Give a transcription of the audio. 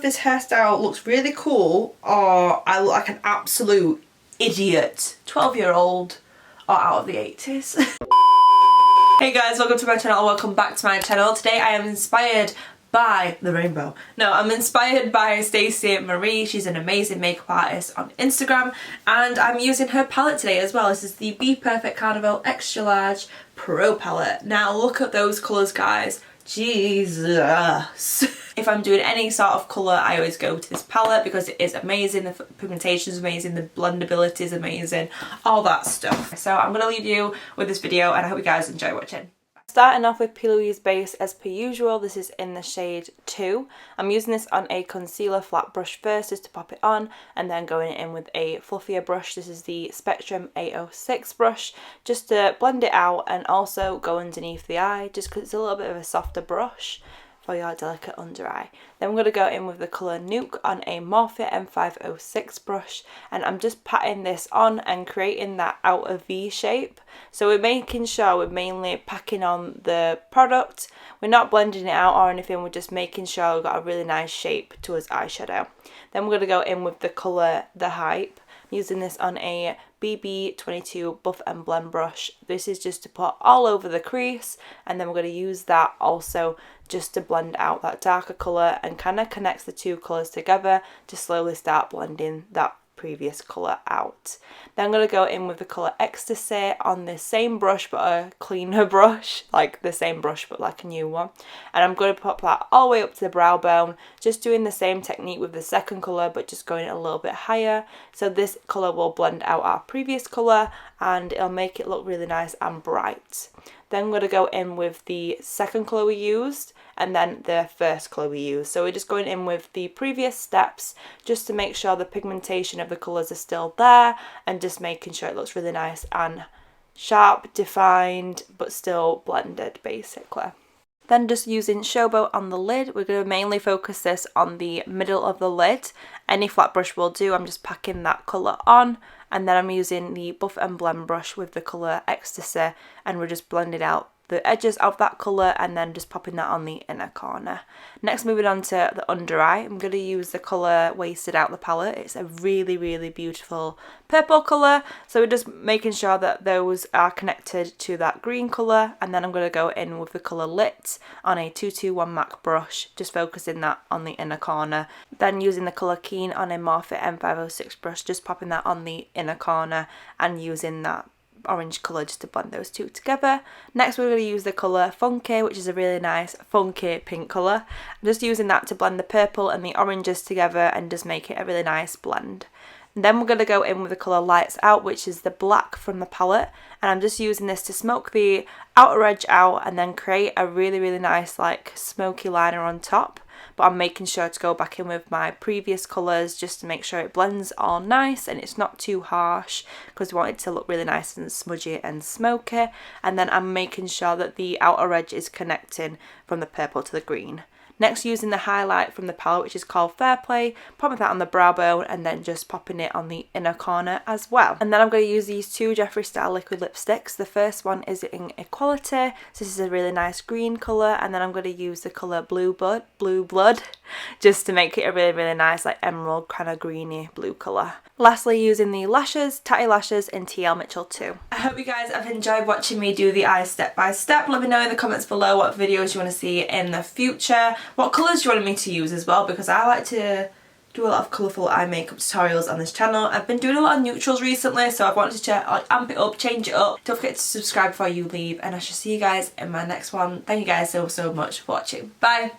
this hairstyle looks really cool or I look like an absolute idiot 12-year-old or out of the 80s. Hey guys, welcome to my channel and welcome back to my channel. Today I am inspired by the rainbow. No, I'm inspired by Stacey Marie. She's an amazing makeup artist on Instagram and I'm using her palette today as well. This is the Bperfect Carnival Extra Large Pro Palette. Now look at those colours, guys. Jesus. If I'm doing any sort of colour, I always go to this palette because it is amazing. The pigmentation is amazing, the blendability is amazing, all that stuff. So I'm going to leave you with this video and I hope you guys enjoy watching. Starting off with PLouise base as per usual. This is in the shade 2. I'm using this on a concealer flat brush first just to pop it on, and then going in with a fluffier brush. This is the Spectrum 806 brush just to blend it out and also go underneath the eye just because it's a little bit of a softer brush for your delicate under eye. Then we're going to go in with the colour Nuke on a Morphe M506 brush, and I'm just patting this on and creating that outer V shape. So we're making sure we're mainly packing on the product, we're not blending it out or anything, we're just making sure we've got a really nice shape to us eyeshadow. Then we're going to go in with the colour The Hype. I'm using this on a BB22 Buff and Blend brush. This is just to put all over the crease, and then we're going to use that also just to blend out that darker colour and kind of connects the two colours together to slowly start blending that previous colour out. Then I'm going to go in with the colour Ecstasy on the same brush but a cleaner brush, like the same brush but like a new one, and I'm going to pop that all the way up to the brow bone, just doing the same technique with the second colour but just going a little bit higher, so this colour will blend out our previous colour and it'll make it look really nice and bright. Then I'm going to go in with the second colour we used and then the first colour we used. So we're just going in with the previous steps just to make sure the pigmentation of the colours are still there and just making sure it looks really nice and sharp, defined, but still blended basically. Then just using Showboat on the lid, we're going to mainly focus this on the middle of the lid. Any flat brush will do, I'm just packing that colour on. And then I'm using the Buff and Blend brush with the colour Ecstasy, and we're just blending out the edges of that colour and then just popping that on the inner corner. Next, moving on to the under eye, I'm going to use the colour Wasted Out the palette. It's a really, really beautiful purple colour, so we're just making sure that those are connected to that green colour, and then I'm going to go in with the colour Lit on a 221 MAC brush, just focusing that on the inner corner. Then using the colour Keen on a Morphe M506 brush, just popping that on the inner corner and using that orange colour just to blend those two together. Next we're going to use the colour Funky, which is a really nice funky pink colour. I'm just using that to blend the purple and the oranges together and just make it a really nice blend. And then we're going to go in with the colour Lights Out, which is the black from the palette, and I'm just using this to smoke the outer edge out and then create a really, really nice like smoky liner on top. But I'm making sure to go back in with my previous colours just to make sure it blends all nice and it's not too harsh, because we want it to look really nice and smudgy and smoky. And then I'm making sure that the outer edge is connecting from the purple to the green. Next, using the highlight from the palette, which is called Fair Play, popping that on the brow bone and then just popping it on the inner corner as well. And then I'm going to use these two Jeffree style liquid lipsticks. The first one is in Equality, so this is a really nice green colour, and then I'm going to use the colour Blue Blood just to make it a really, really nice like emerald kind of greeny blue colour. Lastly, using the lashes, Tatti lashes in TLmmmmitchell 2. I hope you guys have enjoyed watching me do the eyes step by step. Let me know in the comments below what videos you want to see in the future. What colours you wanted me to use as well, because I like to do a lot of colourful eye makeup tutorials on this channel. I've been doing a lot of neutrals recently, so I've wanted to amp it up, change it up. Don't forget to subscribe before you leave, and I shall see you guys in my next one. Thank you guys so much for watching. Bye!